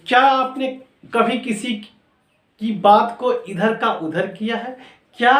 क्या आपने कभी किसी की बात को इधर का उधर किया है? क्या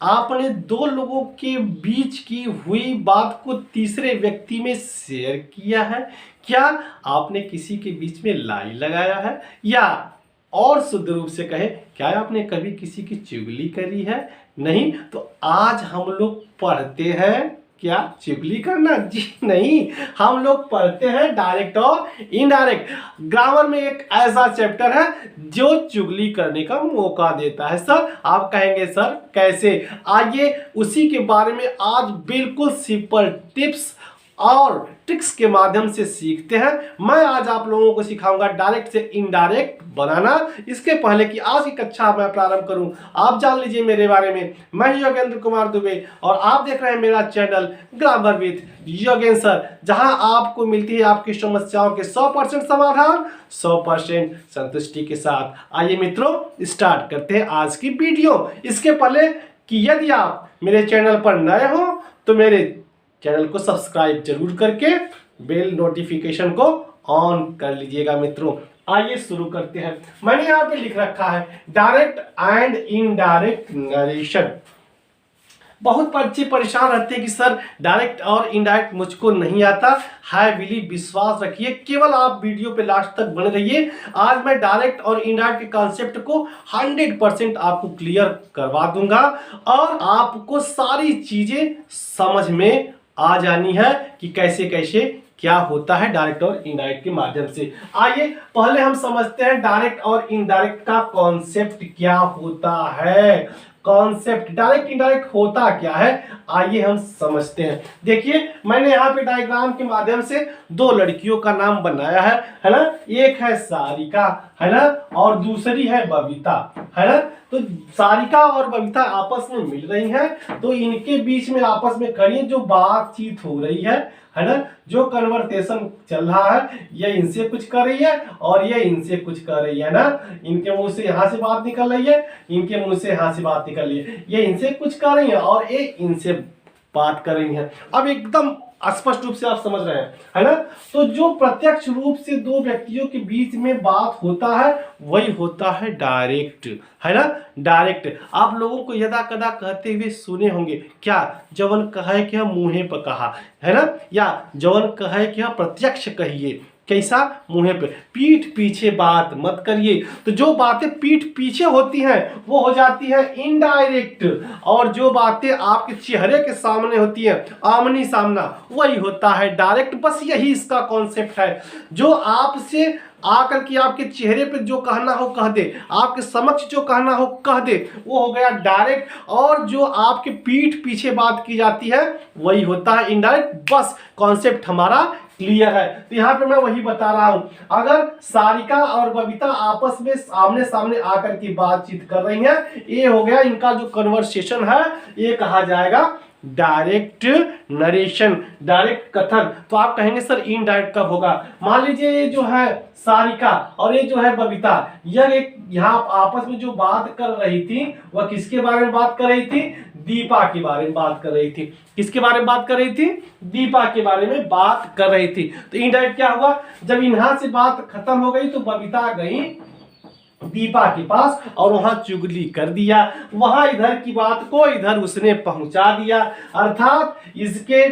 आपने दो लोगों के बीच की हुई बात को तीसरे व्यक्ति में शेयर किया है? क्या आपने किसी के बीच में लाई लगाया है? या और शुद्ध रूप से कहे, क्या आपने कभी किसी की चुगली करी है? नहीं, तो आज हम लोग पढ़ते हैं क्या चुगली करना? जी नहीं, हम लोग पढ़ते हैं डायरेक्ट और इनडायरेक्ट। ग्रामर में एक ऐसा चैप्टर है जो चुगली करने का मौका देता है। सर आप कहेंगे सर कैसे? आइए उसी के बारे में आज बिल्कुल सिंपल टिप्स और ट्रिक्स के माध्यम से सीखते हैं। मैं आज आप लोगों को सिखाऊंगा डायरेक्ट से इनडायरेक्ट बनाना। इसके पहले कि आज की कक्षा मैं प्रारंभ करूं, आप जान लीजिए मेरे बारे में। मैं योगेंद्र कुमार दुबे और आप देख रहे हैं मेरा channel grammar with Yogendra sir, जहां आपको मिलती है आपकी समस्याओं के 100% समाधान 100% संतुष्टि के साथ। आइए मित्रों स्टार्ट करते हैं आज की वीडियो। इसके पहले कि यदि आप मेरे चैनल पर नए हो तो मेरे चैनल को सब्सक्राइब जरूर करके बेल नोटिफिकेशन को ऑन कर लीजिएगा मित्रों। आइए शुरू करते हैं। मैंने यहाँ पे लिख रखा है डायरेक्ट एंड इनडायरेक्ट नरेशन। बहुत बच्चे परेशान रहते हैं कि सर डायरेक्ट और इनडायरेक्ट मुझको नहीं आता है। विली विश्वास रखिए, केवल आप वीडियो पे लास्ट तक बने रहिए। आज मैं डायरेक्ट और इनडायरेक्ट के कॉन्सेप्ट को 100% आपको क्लियर करवा दूंगा और आपको सारी चीजें समझ में आ जानी है कि कैसे कैसे क्या होता है डायरेक्ट और इनडायरेक्ट के माध्यम से। आइए पहले हम समझते हैं डायरेक्ट और इनडायरेक्ट का कॉन्सेप्ट क्या होता है। कॉन्सेप्ट डायरेक्ट इनडायरेक्ट होता क्या है, आइए हम समझते हैं। देखिए मैंने यहाँ पे डायग्राम के माध्यम से दो लड़कियों का नाम बनाया है ना। एक है सारिका, है ना, और दूसरी है बबीता, है ना। तो सारिका और बबीता आपस में मिल रही हैं, तो इनके बीच में आपस में करिए जो बातचीत हो रही है ना, जो कन्वर्सेशन चल रहा है, ये इनसे कुछ कर रही है और ये इनसे कुछ कर रही है ना। इनके मुंह से यहाँ से बात निकल रही है, इनके मुंह से यहाँ से बात निकल रही है, ये इनसे कुछ कर रही है और ये इनसे बात कर रही है। अब एकदम स्पष्ट रूप से आप समझ रहे हैं, है ना। तो जो प्रत्यक्ष रूप से दो व्यक्तियों के बीच में बात होता है वही होता है डायरेक्ट, है ना। डायरेक्ट आप लोगों को यदा कदा कहते हुए सुने होंगे, क्या जवन कहे क्या मुंहे पर कहा, है ना, या जवन कहे क्या प्रत्यक्ष कहिए। कैसा? मुंह पे, पीठ पीछे बात मत करिए। तो जो बातें पीठ पीछे होती हैं वो हो जाती है इनडायरेक्ट, और जो बातें आपके चेहरे के सामने होती हैं आमनी सामना, वही होता है डायरेक्ट। बस यही इसका कॉन्सेप्ट है। जो आपसे आकर के आपके चेहरे पे जो कहना हो कह दे, आपके समक्ष जो कहना हो कह दे, वो हो गया डायरेक्ट। और जो आपके पीठ पीछे बात की जाती है वही होता है इनडायरेक्ट। बस कॉन्सेप्ट हमारा क्लियर है। तो यहाँ पे मैं वही बता रहा हूं, अगर सारिका और बबीता आपस में आमने सामने आकर के बातचीत कर रही हैं, ये हो गया इनका जो कन्वर्सेशन है, ये कहा जाएगा डायरेक्ट नरेशन, डायरेक्ट कथन। तो आप कहेंगे सर इनडायरेक्ट कब होगा? मान लीजिए ये जो है सारिका और ये जो है बबीता, यह एक यहाँ आपस में जो बात कर रही थी वह किसके बारे में बात कर रही थी? दीपा के बारे में बात कर रही थी। किसके बारे में बात कर रही थी? दीपा के बारे में बात कर रही थी। तो इनडायरेक्ट क्या हुआ? जब यहाँ से बात खत्म हो गई तो बबीता गई दीपा के पास और वहां चुगली कर दिया। वहां इधर की बात को इधर उसने पहुंचा दिया, अर्थात इसके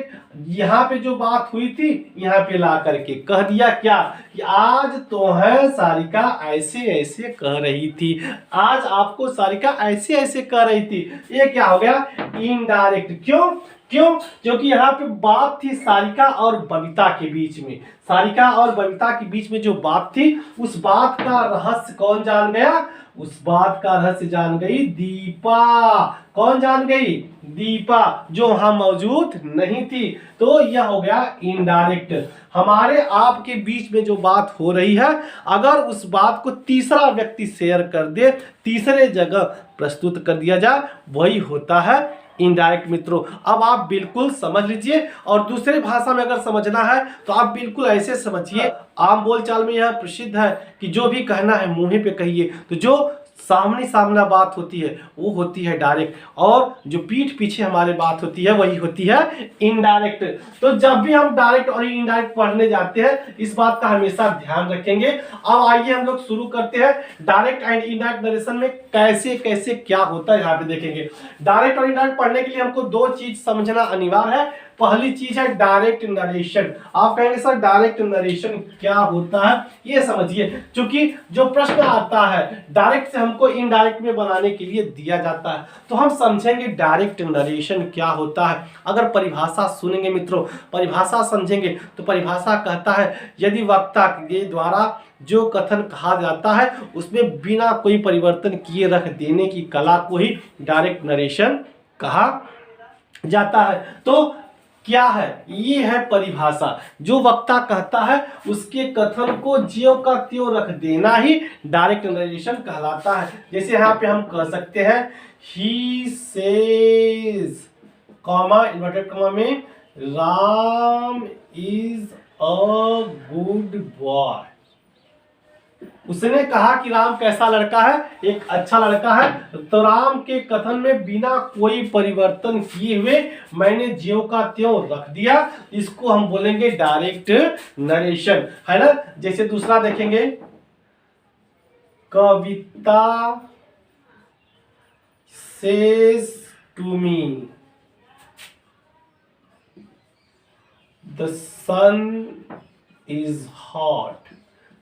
यहाँ पे जो बात हुई थी यहाँ पे ला करके कह दिया क्या कि आज तो है सारिका ऐसे ऐसे कह रही थी, आज आपको सारिका ऐसे ऐसे कह रही थी। ये क्या हो गया? इनडायरेक्ट। क्यों? क्योंकि यहाँ पे बात थी सारिका और बबीता के बीच में। सारिका और बबीता के बीच में जो बात थी उस बात का रहस्य कौन जान गया? उस बात का रहस्य जान गई दीपा। कौन जान गई? दीपा, जो वहां मौजूद नहीं थी। तो यह हो गया इनडायरेक्ट। हमारे आपके बीच में जो बात हो रही है, अगर उस बात को तीसरा व्यक्ति शेयर कर दे, तीसरे जगह प्रस्तुत कर दिया जाए, वही होता है इनडायरेक्ट मित्रों। अब आप बिल्कुल समझ लीजिए, और दूसरे भाषा में अगर समझना है तो आप बिल्कुल ऐसे समझिए। आम बोलचाल में यह प्रसिद्ध है कि जो भी कहना है मुंह पे कहिए। तो जो सामने सामना बात होती है वो होती है डायरेक्ट, और जो पीठ पीछे हमारे बात होती है वही होती है इनडायरेक्ट। तो जब भी हम डायरेक्ट और इनडायरेक्ट पढ़ने जाते हैं, इस बात का हमेशा ध्यान रखेंगे। अब आइए हम लोग शुरू करते हैं। डायरेक्ट एंड इनडायरेक्ट नरेशन में कैसे कैसे क्या होता है यहाँ पे देखेंगे। डायरेक्ट और इनडायरेक्ट पढ़ने के लिए हमको दो चीज समझना अनिवार्य है। पहली चीज है डायरेक्ट नरेशन। आप कहेंगे सर डायरेक्ट नरेशन क्या होता है, ये समझिए। क्योंकि जो प्रश्न आता है डायरेक्ट से हमको इनडायरेक्ट में बनाने के लिए दिया जाता है, तो हम समझेंगे डायरेक्ट नरेशन क्या होता है। अगर परिभाषा सुनेंगे मित्रों, परिभाषा समझेंगे, तो परिभाषा कहता है यदि वक्ता के द्वारा जो कथन कहा जाता है उसमें बिना कोई परिवर्तन किए रख देने की कला को ही डायरेक्ट नरेशन कहा जाता है। तो क्या है? ये है परिभाषा। जो वक्ता कहता है उसके कथन को ज्यों का त्यों रख देना ही डायरेक्ट नरेशन कहलाता है। जैसे यहाँ पे हम कह सकते हैं he says, comma inverted comma में, Ram is a good boy. उसने कहा कि राम कैसा लड़का है? एक अच्छा लड़का है। तो राम के कथन में बिना कोई परिवर्तन किए हुए मैंने ज्यों का त्यों रख दिया, इसको हम बोलेंगे डायरेक्ट नरेशन, है ना। जैसे दूसरा देखेंगे, Kavita says to me the sun is hot,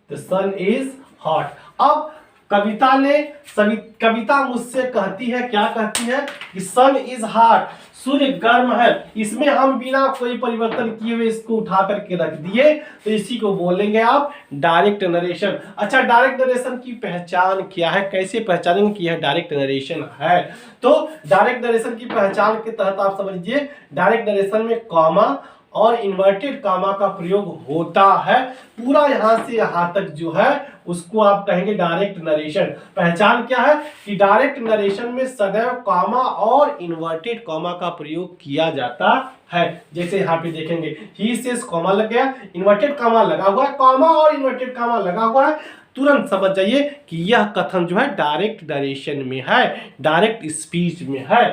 the sun is hot. अब कविता मुझसे कहती है, क्या कहती है? कि सन इज हॉट, सूर्य गर्म है। इसमें हम बिना कोई परिवर्तन किए हुए इसको उठा करके रख दिए, तो इसी को बोलेंगे आप डायरेक्ट नरेशन। अच्छा, डायरेक्ट नरेशन की पहचान क्या है, कैसे पहचानेंगे कि यह डायरेक्ट नरेशन है? तो डायरेक्ट नरेशन की पहचान के तहत आप समझ लीजिए, डायरेक्ट नरेशन में कॉमा और इन्वर्टेड कॉमा का प्रयोग होता है। पूरा यहां से यहां तक जो है उसको आप कहेंगे डायरेक्ट नरेशन। पहचान क्या है? कि डायरेक्ट नरेशन में सदैव कॉमा और इन्वर्टेड कॉमा का प्रयोग किया जाता है। जैसे यहाँ पे देखेंगे ही सेज, कॉमा लग गया, इन्वर्टेड कॉमा लगा हुआ है, कॉमा और इन्वर्टेड कॉमा लगा हुआ है, तुरंत समझ जाइए कि यह कथन जो है डायरेक्ट नरेशन में है, डायरेक्ट स्पीच में है।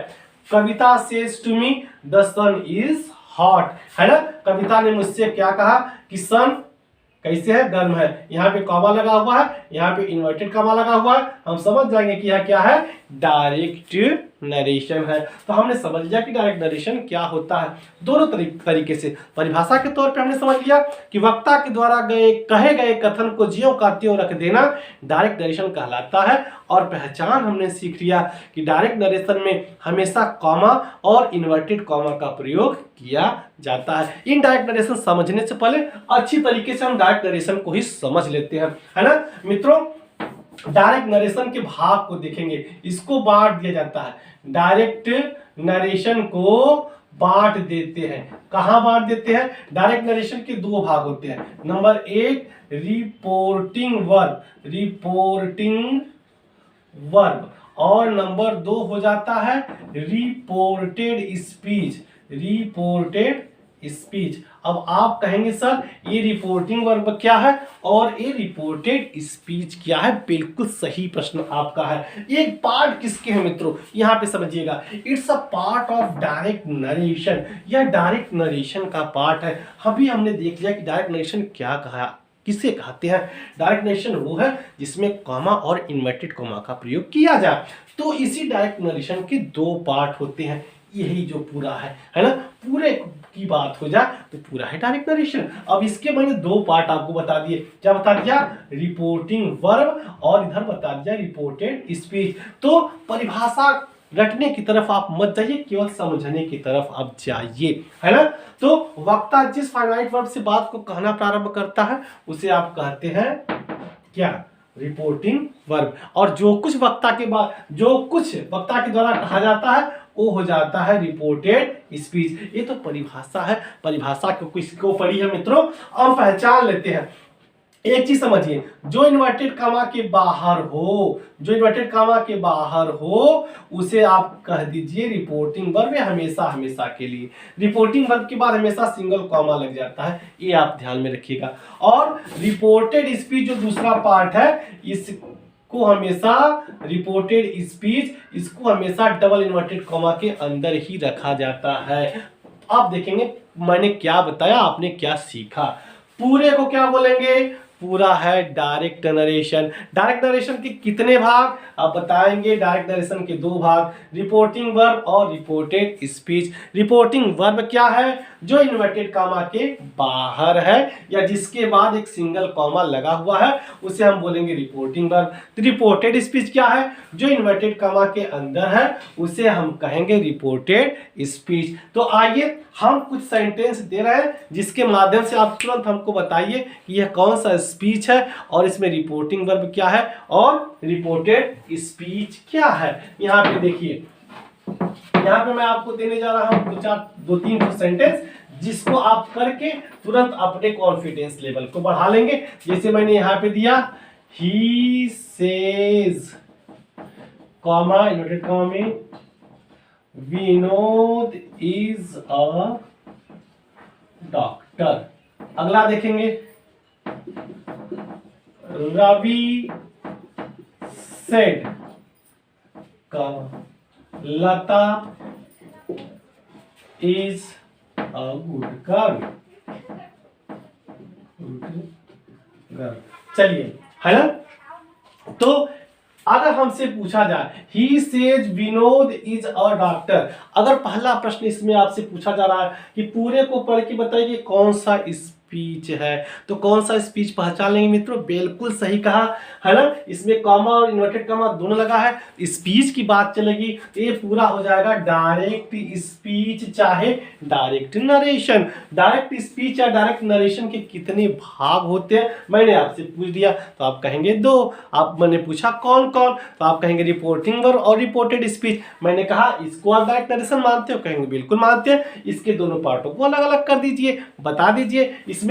Kavita says to me the sun is hot, है ना। कविता ने मुझसे क्या कहा कि सन कैसे है? गर्म है। यहाँ पे कॉमा लगा हुआ है, यहाँ पे इन्वर्टेड कॉमा लगा हुआ है, हम समझ जाएंगे कि यह क्या है? डायरेक्ट नरेशन है। तो हमने समझ लिया कि डायरेक्ट नरेशन क्या होता है। दोनों तरीके से परिभाषा के तौर पे हमने समझ लिया कि वक्ता के द्वारा कहे गए कथन को ज्यों का त्यों रख देना डायरेक्ट नरेशन कहलाता है। और पहचान हमने सीख लिया कि डायरेक्ट नरेशन में हमेशा कॉमा और इन्वर्टेड कॉमा का प्रयोग किया जाता है। इनडायरेक्ट नरेशन समझने से पहले अच्छी तरीके से हम डायरेक्ट नरेशन को ही समझ लेते हैं, है ना मित्रों। डायरेक्ट नरेशन के भाग को देखेंगे, इसको बांट दिया जाता है। डायरेक्ट नरेशन को बांट देते हैं। कहां बांट देते हैं? डायरेक्ट नरेशन के दो भाग होते हैं। नंबर एक रिपोर्टिंग वर्ब, रिपोर्टिंग वर्ब, और नंबर दो हो जाता है रिपोर्टेड स्पीच, रिपोर्टेड स्पीच। अब आप कहेंगे सर ये रिपोर्टिंग वर्ब क्या है और ये रिपोर्टेड स्पीच क्या है? बिल्कुल सही प्रश्न आपका है। ये पार्ट किसके हैं मित्रों? यहाँ पे समझिएगा, it's a part of direct narration. यह डायरेक्ट नरेशन का पार्ट है। अभी हमने देख लिया कि डायरेक्ट नरेशन क्या कहा, किसे कहते हैं। डायरेक्ट नरेशन वो है जिसमें कॉमा और इन्वर्टेड कॉमा का प्रयोग किया जाए। तो इसी डायरेक्ट नरेशन के दो पार्ट होते हैं। यही जो पूरा है ना, पूरे की बात हो जाए तो पूरा है डायरेक्ट नरेशन। अब इसके मैंने दो पार्ट आपको बता दिए। क्या बता दिया? रिपोर्टिंग वर्ब, और इधर बता दिया रिपोर्टेड स्पीच। तो परिभाषा रटने की तरफ आप मत जाइए, केवल समझने की तरफ आप जाइए, है ना। तो वक्ता जिस फाइनाइट वर्ब से बात को कहना प्रारंभ करता है उसे आप कहते हैं क्या? Reporting verb. और जो कुछ वक्ता के द्वारा कहा जाता है वो हो जाता है रिपोर्टेड स्पीच। ये तो परिभाषा है, परिभाषा को किसको पढ़ी है मित्रों, अब पहचान लेते हैं। एक चीज समझिए, जो इन्वर्टेड कामा के बाहर हो उसे आप कह दीजिए रिपोर्टिंग वर्ब हमेशा हमेशा के लिए। रिपोर्टिंग वर्ब के बाद हमेशा सिंगल कॉमा लग जाता है, ये आप ध्यान में रखिएगा। और रिपोर्टेड स्पीच जो दूसरा पार्ट है इसको हमेशा डबल इन्वर्टेड कॉमा के अंदर ही रखा जाता है। आप देखेंगे मैंने क्या बताया, आपने क्या सीखा। पूरे को क्या बोलेंगे, पूरा है डायरेक्ट नरेशन। डायरेक्ट नरेशन के कितने भाग आप बताएंगे, डायरेक्ट नरेशन के 2 भाग, रिपोर्टिंग वर्ब और रिपोर्टेड स्पीच। रिपोर्टिंग वर्ब क्या है, जो इन्वर्टेड कॉमा के बाहर है या जिसके बाद एक सिंगल कॉमा लगा हुआ है उसे हम बोलेंगे रिपोर्टिंग वर्ब। तो रिपोर्टेड स्पीच क्या है, जो इन्वर्टेड कॉमा के अंदर है उसे हम कहेंगे रिपोर्टेड स्पीच। तो आइए हम कुछ सेंटेंस दे रहे हैं जिसके माध्यम से आप तुरंत हमको बताइए कि यह कौन सा स्पीच है और इसमें रिपोर्टिंग वर्ब क्या है और रिपोर्टेड स्पीच क्या है। यहाँ पे देखिए, यहाँ पे मैं आपको देने जा रहा हूँ 2-3 सेंटेंस जिसको आप करके तुरंत अपने कॉन्फिडेंस लेवल को बढ़ा लेंगे। जैसे मैंने यहाँ पे दिया, he says comma inverted comma में विनोद इज अ डॉक्टर। अगला देखेंगे, Ravi said Lata is a good girl. चलिए, है ना। तो अगर हमसे पूछा जाए he says Vinod is a doctor, अगर पहला प्रश्न इसमें आपसे पूछा जा रहा है कि पूरे को पढ़ के बताइए कौन सा स्पीच है, तो कौन सा स्पीच पहचान लेंगे मित्रों, बिल्कुल सही कहा, है ना। इसमें कॉमा और इन्वर्टेड कॉमा दोनों लगा है, स्पीच की बात चलेगी तो ये पूरा हो जाएगा डायरेक्ट स्पीच चाहे डायरेक्ट नरेशन। डायरेक्ट स्पीच या डायरेक्ट नरेशन के कितने भाग होते हैं मैंने आपसे पूछ दिया तो आप कहेंगे 2। आप मैंने पूछा कौन कौन, तो आप कहेंगे रिपोर्टिंग वर्ब और रिपोर्टेड स्पीच। मैंने कहा इसको आप डायरेक्ट नरेशन मानते हो, कहेंगे बिल्कुल मानते हैं। इसके दोनों पार्टों को अलग अलग कर दीजिए, बता दीजिए इसमें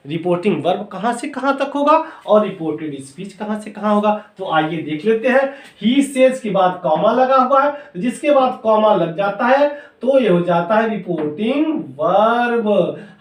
रिपोर्टिंग वर्ब कहां से कहां तक होगा और रिपोर्टेड स्पीच कहां से कहां होगा। तो आइए देख लेते हैं। ही सेज के बाद कॉमा लगा हुआ है, जिसके बाद कॉमा लग जाता है तो ये हो जाता है रिपोर्टिंग वर्ब,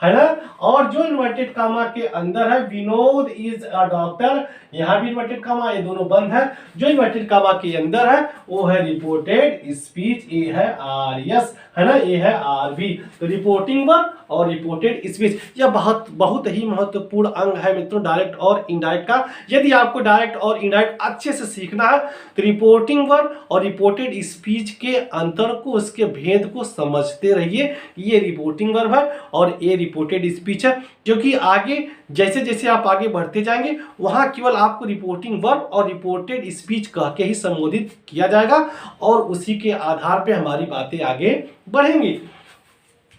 है ना। और जो इन्वर्टेड कॉमा के अंदर है विनोद इज अ डॉक्टर, यहां भी इन्वर्टेड कॉमा, ये दोनों बंद है। जो इन्वर्टेड कॉमा के अंदर है वो है रिपोर्टेड स्पीच, ये है RS, है ना, ये है RV। तो रिपोर्टिंग वर्ब और रिपोर्टेड स्पीच यह बहुत ही महत्वपूर्ण अंग है मित्रों, डायरेक्ट और इनडायरेक्ट का। यदि आपको डायरेक्ट और इनडायरेक्ट अच्छे से सीखना है तो रिपोर्टिंग वर्ब और रिपोर्टेड स्पीच के अंतर को, उसके भेद को समझते रहिए। ये रिपोर्टिंग वर्ब है और ये रिपोर्टेड स्पीच है, क्योंकि आगे जैसे जैसे आप आगे बढ़ते जाएंगे वहां केवल आपको रिपोर्टिंग वर्ब और रिपोर्टेड स्पीच कह के ही संबोधित किया जाएगा और उसी के आधार पे हमारी बातें आगे बढ़ेंगी।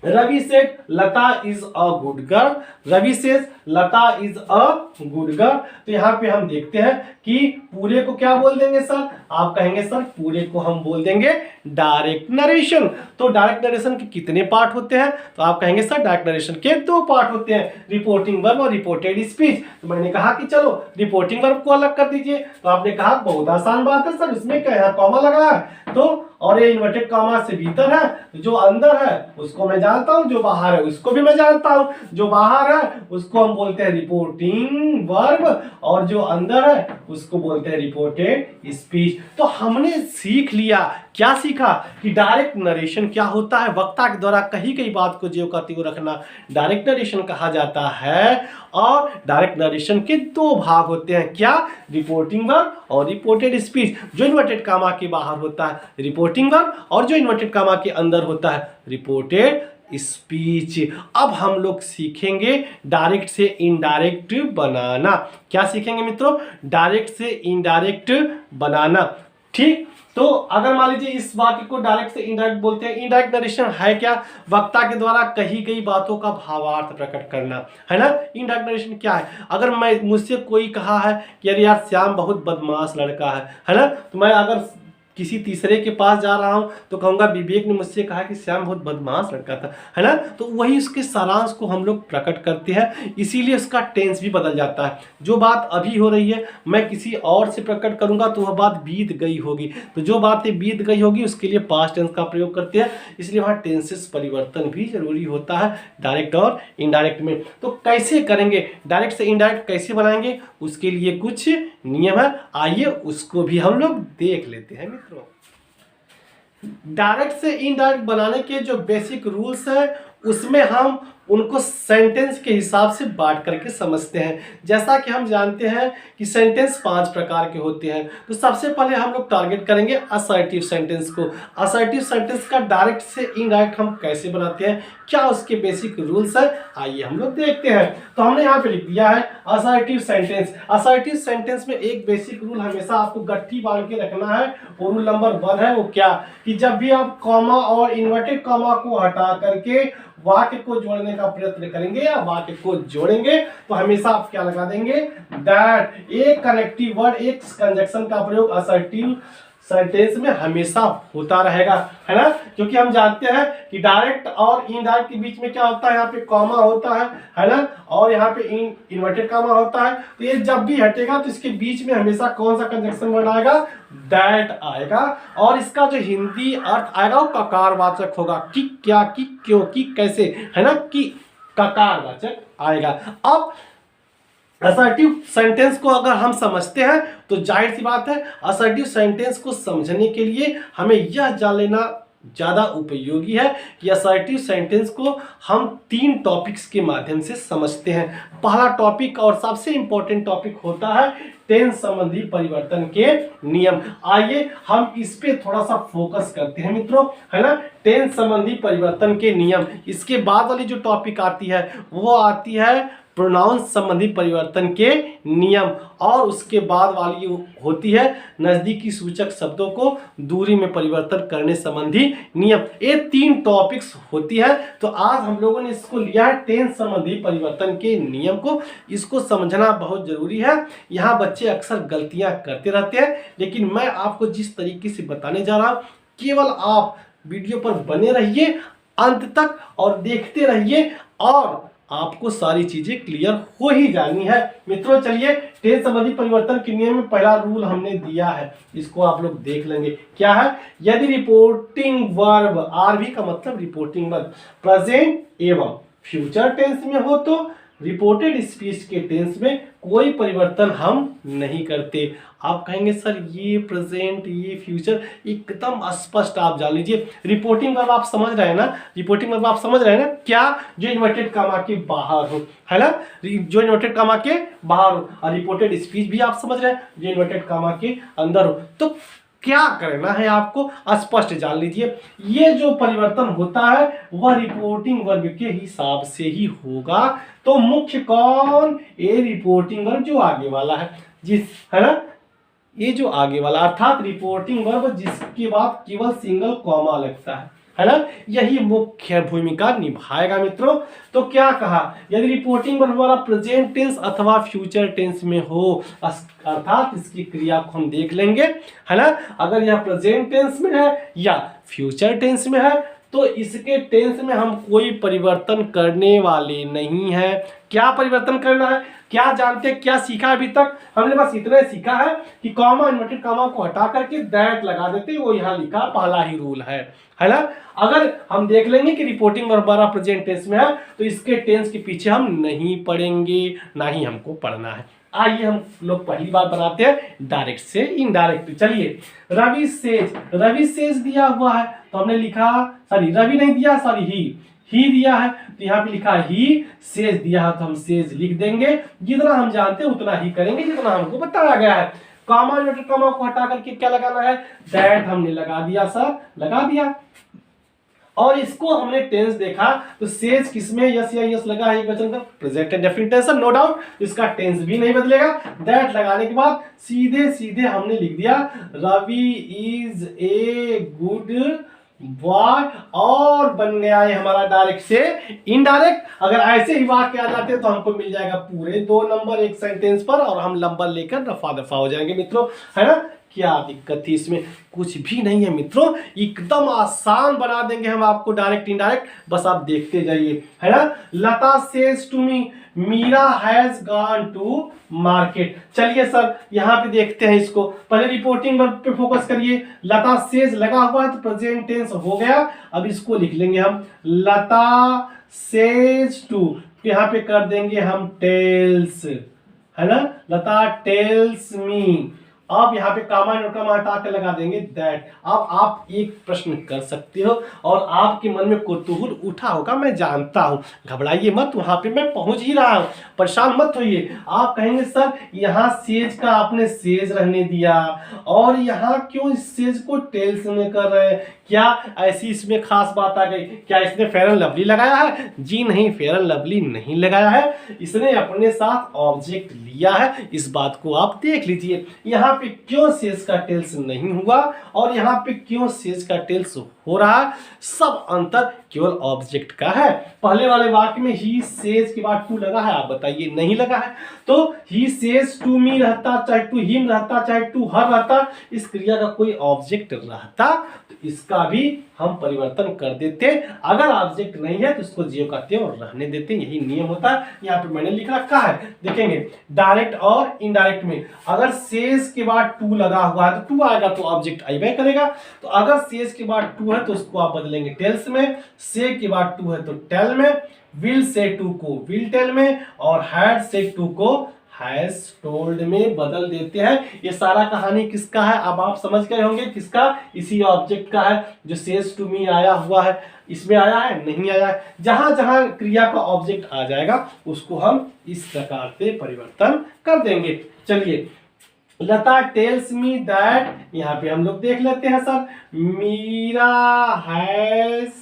Ravi said Lata is a good girl, Ravi says Lata is a good girl. तो यहाँ पे हम देखते हैं कि पूरे को क्या बोल देंगे सर, आप कहेंगे सर पूरे को हम बोल देंगे डायरेक्ट नरेशन। तो डायरेक्ट नरेशन के कितने पार्ट होते हैं, तो आप कहेंगे सर डायरेक्ट नरेशन के 2 पार्ट होते हैं, रिपोर्टिंग वर्ब और रिपोर्टेड स्पीच। तो मैंने कहा कि चलो रिपोर्टिंग वर्ब को अलग कर दीजिए, तो आपने कहा बहुत आसान बात है सर, इसमें क्या है कॉमा लगा है तो, और ये इन्वर्टेड कॉमा से भीतर है, जो अंदर है उसको मैं जानता हूं, जो बाहर है उसको भी मैं जानता हूं। जो बाहर है उसको हम बोलते हैं रिपोर्टिंग वर्ब और जो अंदर है उसको बोलते हैं रिपोर्टेड स्पीच। तो हमने सीख लिया, क्या सीखा कि डायरेक्ट नरेशन क्या होता है, वक्ता के द्वारा कही गई बात को ज्यों का त्यों रखना डायरेक्ट नरेशन कहा जाता है। और डायरेक्ट नरेशन के 2 भाग होते हैं, क्या, रिपोर्टिंग वर्ब और रिपोर्टेड स्पीच। जो इन्वर्टेड कॉमा के बाहर होता है रिपोर्टिंग वर्ब और जो इन्वर्टेड कॉमा के अंदर होता है रिपोर्टेड स्पीच। अब हम लोग सीखेंगे डायरेक्ट से इनडायरेक्ट बनाना। क्या सीखेंगे मित्रों, डायरेक्ट से इनडायरेक्ट बनाना, ठीक। तो अगर मान लीजिए इस वाक्य को डायरेक्ट से इनडायरेक्ट बोलते हैं। इनडायरेक्ट नरेशन है क्या? वक्ता के द्वारा कही गई बातों का भावार्थ प्रकट करना, है ना। इनडायरेक्ट नरेशन क्या है? अगर मैं मुझसे कोई कहा है कि अरे यार श्याम बहुत बदमाश लड़का है ना, तो मैं अगर किसी तीसरे के पास जा रहा हूं तो कहूंगा विवेक ने मुझसे कहा कि श्याम बहुत बदमाश लड़का था, है ना। तो वही उसके सारांश को हम लोग प्रकट करते हैं, इसीलिए उसका टेंस भी बदल जाता है। जो बात अभी हो रही है मैं किसी और से प्रकट करूंगा तो वह बात बीत गई होगी, तो जो बातें बीत गई होगी उसके लिए पास्ट टेंस का प्रयोग करते हैं, इसलिए वहां टेंसेस परिवर्तन भी जरूरी होता है डायरेक्ट और इनडायरेक्ट में। तो कैसे करेंगे, डायरेक्ट से इनडायरेक्ट कैसे बनाएंगे, उसके लिए कुछ नियम है, आइए उसको भी हम लोग देख लेते हैं मित्रों। डायरेक्ट से इनडायरेक्ट बनाने के जो बेसिक रूल्स हैं उसमें हम उनको सेंटेंस के हिसाब से बांट करके समझते हैं। जैसा कि हम जानते हैं कि सेंटेंस 5 प्रकार के होते हैं, तो सबसे पहले हम लोग टारगेट करेंगे असर्टिव सेंटेंस को। असर्टिव सेंटेंस का डायरेक्ट से इनडायरेक्ट हम कैसे बनाते हैं, क्या उसके बेसिक रूल्स है, आइए हम लोग देखते हैं। तो हमने यहाँ पे लिख दिया है असर्टिव सेंटेंस। असर्टिव सेंटेंस में एक बेसिक रूल हमेशा आपको गट्ठी बांध के रखना है, और रूल नंबर 1 है वो क्या, कि जब भी आप कॉमा और इन्वर्टेड कॉमा को हटा करके वाक्य को जोड़ने का प्रयत्न करेंगे या वाक्य को जोड़ेंगे तो हमेशा आप क्या लगा देंगे, दैट। एक कनेक्टिव वर्ड, एक कंजक्शन का प्रयोग असर्टिव सेंटेंस में हमेशा होता रहेगा, है ना। क्योंकि हम जानते हैं कि डायरेक्ट और इनडायरेक्ट के बीच में क्या होता है, यहाँ पे कॉमा होता है ना, और यहाँ पे इन्वर्टेड कॉमा होता है। तो ये जब भी हटेगा तो इसके बीच में हमेशा कौन सा कंजक्शन वर्ड आएगा, दैट आएगा, और इसका जो हिंदी अर्थ आएगा वो ककारवाचक होगा, कि क्या, कि क्यों, कि कैसे, है ना, कि ककारवाचक आएगा। अब असर्टिव सेंटेंस को अगर हम समझते हैं तो जाहिर सी बात है असर्टिव सेंटेंस को समझने के लिए हमें यह जान लेना ज़्यादा उपयोगी है कि असर्टिव सेंटेंस को हम 3 टॉपिक्स के माध्यम से समझते हैं। पहला टॉपिक और सबसे इंपॉर्टेंट टॉपिक होता है टेंस संबंधी परिवर्तन के नियम। आइए हम इस पे थोड़ा सा फोकस करते हैं मित्रों, है ना। टेंस संबंधी परिवर्तन के नियम। इसके बाद वाली जो टॉपिक आती है वो आती है प्रोनाउंस संबंधी परिवर्तन के नियम, और उसके बाद वाली होती है नजदीकी सूचक शब्दों को दूरी में परिवर्तन करने संबंधी नियम। ये 3 टॉपिक्स होती है। तो आज हम लोगों ने इसको लिया है टेंस संबंधी परिवर्तन के नियम को। इसको समझना बहुत जरूरी है। यहाँ बच्चे अक्सर गलतियां करते रहते हैं, लेकिन मैं आपको जिस तरीके से बताने जा रहा हूँ केवल आप वीडियो पर बने रहिए अंत तक और देखते रहिए, और आपको सारी चीजें क्लियर हो ही जानी है मित्रों। चलिए टेंस संबंधी परिवर्तन के नियम में पहला रूल हमने दिया है, इसको आप लोग देख लेंगे। क्या है, यदि रिपोर्टिंग वर्ब, आरवी का मतलब रिपोर्टिंग वर्ब, प्रेजेंट एवं फ्यूचर टेंस में हो तो रिपोर्टेड स्पीच के टेंस में कोई परिवर्तन हम नहीं करते। आप कहेंगे सर ये प्रेजेंट, ये फ्यूचर, एकदम स्पष्ट आप जान लीजिए। रिपोर्टिंग वर्ब आप समझ रहे हैं ना, रिपोर्टिंग वर्ब आप समझ रहे हैं ना, क्या, जो इन्वर्टेड कॉमा के बाहर हो, है ना, जो इन्वर्टेड कॉमा के बाहर हो, और रिपोर्टेड स्पीच भी आप समझ रहे हैं जो इन्वर्टेड कॉमा के अंदर हो। तो क्या करना है आपको स्पष्ट जान लीजिए, ये जो परिवर्तन होता है वह रिपोर्टिंग वर्ब के हिसाब से ही होगा। तो मुख्य कौन, ये रिपोर्टिंग वर्ब जो आगे वाला है, है ना, ये जो आगे वाला, अर्थात रिपोर्टिंग वर्ब जिसके बाद केवल सिंगल कॉमा लगता है ना, यही मुख्य भूमिका निभाएगा मित्रों। तो क्या कहा, यदि रिपोर्टिंग वर्ब हमारा प्रेजेंट टेंस अथवा फ्यूचर टेंस में हो, अर्थात इसकी क्रिया को हम देख लेंगे, है ना। अगर यह प्रेजेंट टेंस में है या फ्यूचर टेंस में है तो इसके टेंस में हम कोई परिवर्तन करने वाले नहीं है। क्या परिवर्तन करना है, क्या जानते हैं, क्या सीखा अभी तक हमने, बस इतना ही सीखा है कि कॉमा, इन्वर्टेड कॉमा को हटा करके दैट लगा देते, वो यहाँ लिखा पहला ही रूल है ना। अगर हम देख लेंगे कि रिपोर्टिंग वर्ब हमारा प्रेजेंट टेंस में है तो इसके टेंस के पीछे हम नहीं पढ़ेंगे, ना ही हमको पढ़ना है। आइए हम लोग पहली बार बनाते हैं डायरेक्ट से इनडायरेक्ट। चलिए, रवि सेज, रवि सेज दिया हुआ है तो हमने लिखा, सॉरी रवि नहीं दिया, सॉरी ही दिया है, तो यहाँ पे लिखा ही, सेज दिया है तो हम सेज लिख देंगे। जितना हम जानते हैं उतना ही करेंगे जितना हमको बताया गया है। कॉमा, इन्वर्टेड कॉमा को हटा करके क्या लगाना है, दैट हमने लगा दिया सर, लगा दिया। और इसको हमने टेंस देखा तो सेज किसमें यस या यस लगा है एक वचन का present definite tense, no doubt इसका टेंस भी नहीं बदलेगा। दैट लगाने के बाद सीधे सीधे हमने लिख दिया Ravi is a good boy, और बन गया है हमारा डायरेक्ट से इनडायरेक्ट। अगर ऐसे ही वाक्य आ जाते तो हमको मिल जाएगा पूरे 2 नंबर एक सेंटेंस पर और हम नंबर लेकर रफा दफा हो जाएंगे मित्रों, है ना। क्या दिक्कत थी इसमें, कुछ भी नहीं है मित्रों, एकदम आसान बना देंगे हम आपको डायरेक्ट इनडायरेक्ट, बस आप देखते जाइए, है ना। Lata says to me Meera has gone to market. चलिए सर यहाँ पे देखते हैं इसको, पहले रिपोर्टिंग वर्ब पे फोकस करिए। लता सेज लगा हुआ है तो प्रेजेंट टेंस हो गया। अब इसको लिख लेंगे हम लता सेज टू, यहाँ पे कर देंगे हम टेल्स, है ना, लता टेल्स मी। अब यहाँ पे कामा नोकामा हटा के लगा देंगे दैट। अब आप एक प्रश्न कर सकते हो और आपके मन में कौतूहल उठा होगा, मैं जानता हूं, घबराइए मत, वहां पे मैं पहुंच ही रहा हूं, परेशान मत होइए। आप कहेंगे सर यहाँ सेज का आपने सेज रहने दिया और यहाँ क्यों इस सेज को टेल्स में कर रहे हैं, क्या ऐसी इसमें खास बात आ गई, क्या इसने फेयर एंड लवली लगाया है? जी नहीं, फेयर एंड लवली नहीं लगाया है, इसने अपने साथ ऑब्जेक्ट लिया है, इस बात को आप देख लीजिए। यहाँ पे क्यों सेज का टेल्स नहीं हुआ और यहाँ पे क्यों सेज का टेल्स हो रहा है, सब अंतर केवल ऑब्जेक्ट का है। पहले वाले वाक्य में ही सेज के बाद टू लगा है, आप बताइए नहीं लगा है, तो ही सेज टू मी रहता, चाहे टू हिम रहता, चाहे टू हर रहता, इस क्रिया का कोई ऑब्जेक्ट रहता तो इसका भी हम परिवर्तन कर देते। अगर ऑब्जेक्ट नहीं है तो इसको जियो का त्यों रहने देते, यही नियम होता है। यहाँ पे मैंने लिख रखा है, देखेंगे डायरेक्ट और इनडायरेक्ट में अगर सेज के बाद टू लगा हुआ है तो टू आएगा तो ऑब्जेक्ट आइबे करेगा। तो अगर सेज के बाद टू है तो उसको आप बदलेंगे टेल्स में, से के बाद टू है तो टेल में, विल से टू को विल टेल में और हैड से टू को हैज टोल्ड में बदल देते हैं। ये सारा कहानी किसका है अब आप समझ गए होंगे, किसका, इसी ऑब्जेक्ट का है जो सेज टू मी आया हुआ है। इसमें आया है नहीं आया है, जहां जहां क्रिया का ऑब्जेक्ट आ जाएगा उसको हम इस प्रकार से परिवर्तन कर देंगे। चलिए लता टेल्स मी दैट, यहाँ पे हम लोग देख लेते हैं sir, Meera has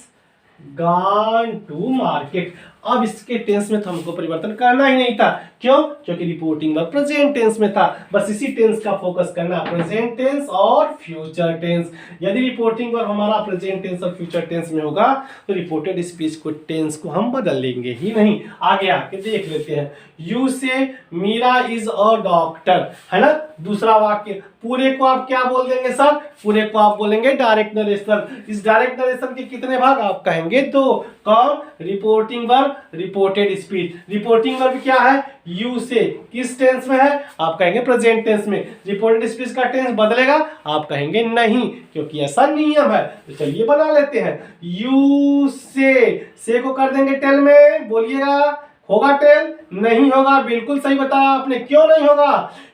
gone to market. अब इसके टेंस में तो हमको परिवर्तन करना ही नहीं था, क्यों, क्योंकि रिपोर्टिंग वर्ब प्रेजेंट टेंस में था, बस इसी टेंस का फोकस करना, प्रेजेंट टेंस और फ्यूचर टेंस। यदि रिपोर्टिंग वर्ब हमारा प्रेजेंट टेंस और फ्यूचर टेंस में होगा तो रिपोर्टेड स्पीच को टेंस को हम बदल लेंगे ही नहीं। आगे आके देख लेते हैं, यू से मीरा इज अ डॉक्टर, है ना, दूसरा वाक्य। पूरे को आप क्या बोल देंगे सर, पूरे को आप बोलेंगे डायरेक्ट नरेशन। इस डायरेक्ट नरेशन के कितने भाग आप कहेंगे, तो कौन, reporting verb, reported speech. Reporting verb क्या है, यू से, किस टेंस में है, आप कहेंगे प्रेजेंट टेंस में। रिपोर्टेड स्पीच का टेंस बदलेगा, आप कहेंगे नहीं, क्योंकि ऐसा नियम है। तो चलिए बना लेते हैं, यू से को कर देंगे टेल में, बोलिएगा होगा टेल, नहीं होगा, बिल्कुल सही बताया आपने। क्यों नहीं होगा,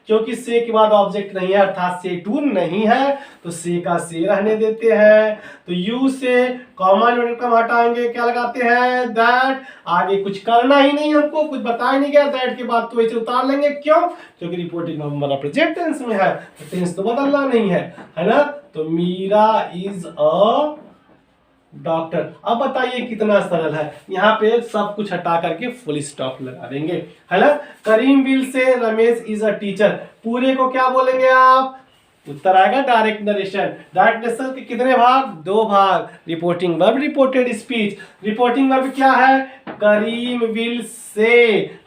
क्योंकि से के बाद ऑब्जेक्ट नहीं है, अर्थात से टू नहीं है, तो से का से रहने देते हैं। तो यू से कॉमा कम हटाएंगे, क्या लगाते हैं, दैट। आगे कुछ करना ही नहीं हमको, कुछ बताया नहीं गया, दैट के बाद तो ऐसे उतार लेंगे, क्यों, क्योंकि रिपोर्टिंग हमारा प्रेजेंट टेंस में है, तो टेंस तो बदलना नहीं है ना। तो मीरा इज अ डॉक्टर। अब बताइए कितना सरल है, यहाँ पे सब कुछ हटा करके फुल स्टॉप लगा देंगे, है ना। करीम will say Ramesh is a teacher, पूरे को क्या बोलेंगे आप, उत्तर आएगा डायरेक्ट नरेशन। डायरेक्ट नरेशन के कितने भाग, 2 भाग, reporting verb, reported speech. Reporting verb क्या है, करीम विल से,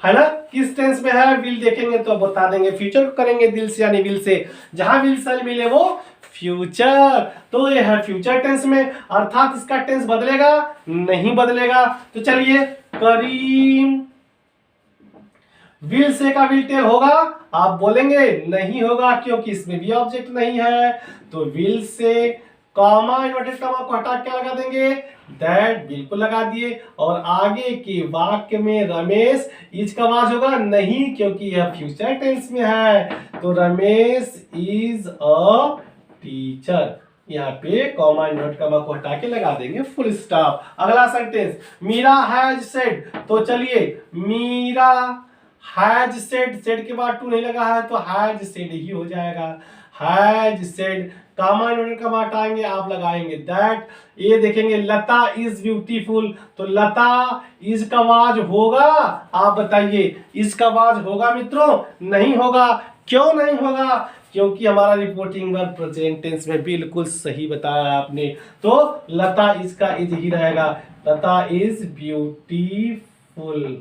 है ना, किस टेंस में है, विल देखेंगे तो बता देंगे, फ्यूचर करेंगे दिल से यानी विल से, जहां विल से मिले वो फ्यूचर, तो ये है फ्यूचर टेंस में, अर्थात इसका टेंस बदलेगा नहीं बदलेगा। तो चलिए करीम विल से का विल टेल होगा, आप बोलेंगे नहीं होगा, क्योंकि इसमें भी ऑब्जेक्ट नहीं है। तो will say comma inverted comma को हटा क्या लगा देंगे, दैट, बिल्कुल लगा दिए। और आगे के वाक्य में रमेश इज का आवाज होगा नहीं, क्योंकि यह फ्यूचर टेंस में है, तो रमेश इज अ टीचर। यहाँ पे कॉमा इन्वर्ट कॉमा को हटा के लगा देंगे फुल स्टॉप। अगला सेंटेंस, मीरा हैज सेड, तो चलिए मीरा हैज सेड, सेड के बाद टू नहीं लगा है तो हैज सेड ही हो जाएगा। Has said comma inverted comma हटाएंगे, आप लगाएंगे दैट। ये देखेंगे लता इज ब्यूटीफुल, तो लता इज का आवाज होगा, आप बताइए इज का आवाज होगा मित्रों? नहीं होगा। क्यों नहीं होगा? क्योंकि हमारा रिपोर्टिंग वर्ब प्रेजेंट टेंस में बिल्कुल सही बताया आपने। तो लता इसका इज ही रहेगा, लता इज ब्यूटीफुल।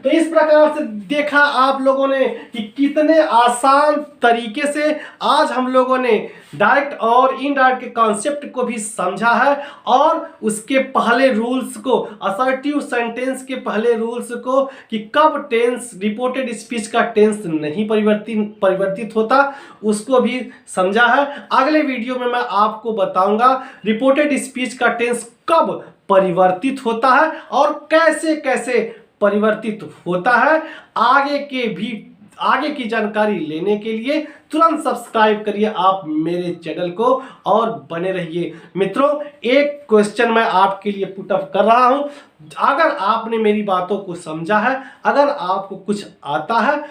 तो इस प्रकार से देखा आप लोगों ने कि कितने आसान तरीके से आज हम लोगों ने डायरेक्ट और इनडायरेक्ट के कॉन्सेप्ट को भी समझा है, और उसके पहले रूल्स को, असर्टिव सेंटेंस के पहले रूल्स को कि कब टेंस, रिपोर्टेड स्पीच का टेंस नहीं परिवर्तित होता, उसको भी समझा है। अगले वीडियो में मैं आपको बताऊंगा रिपोर्टेड स्पीच का टेंस कब परिवर्तित होता है और कैसे कैसे परिवर्तित होता है। आगे की जानकारी लेने के लिए तुरंत सब्सक्राइब करिए आप मेरे चैनल को और बने रहिए। मित्रों, एक क्वेश्चन मैं आपके लिए पुट अप कर रहा हूं। अगर आपने मेरी बातों को समझा है, अगर आपको कुछ आता है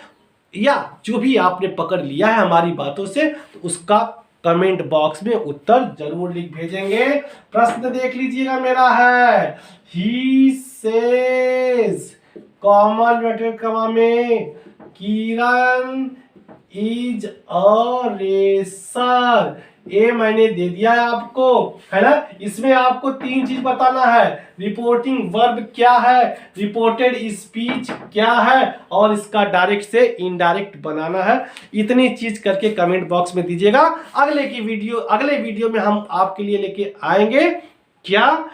या जो भी आपने पकड़ लिया है हमारी बातों से, तो उसका कमेंट बॉक्स में उत्तर जरूर लिख भेजेंगे। प्रश्न देख लीजिएगा मेरा है, ही सेज कॉमा इन्वर्टेड कॉमा में किरण इज अ रेसर। ये मैंने दे दिया है आपको, है ना। इसमें आपको तीन चीज बताना है, रिपोर्टिंग वर्ब क्या है, रिपोर्टेड स्पीच क्या है, और इसका डायरेक्ट से इनडायरेक्ट बनाना है। इतनी चीज करके कमेंट बॉक्स में दीजिएगा। अगले वीडियो में हम आपके लिए लेके आएंगे क्या,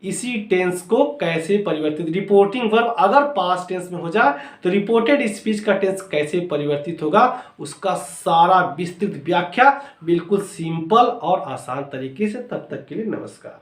इसी टेंस को कैसे परिवर्तित, रिपोर्टिंग वर्ब अगर पास्ट टेंस में हो जाए तो रिपोर्टेड स्पीच का टेंस कैसे परिवर्तित होगा, उसका सारा विस्तृत व्याख्या बिल्कुल सिंपल और आसान तरीके से। तब तक के लिए नमस्कार।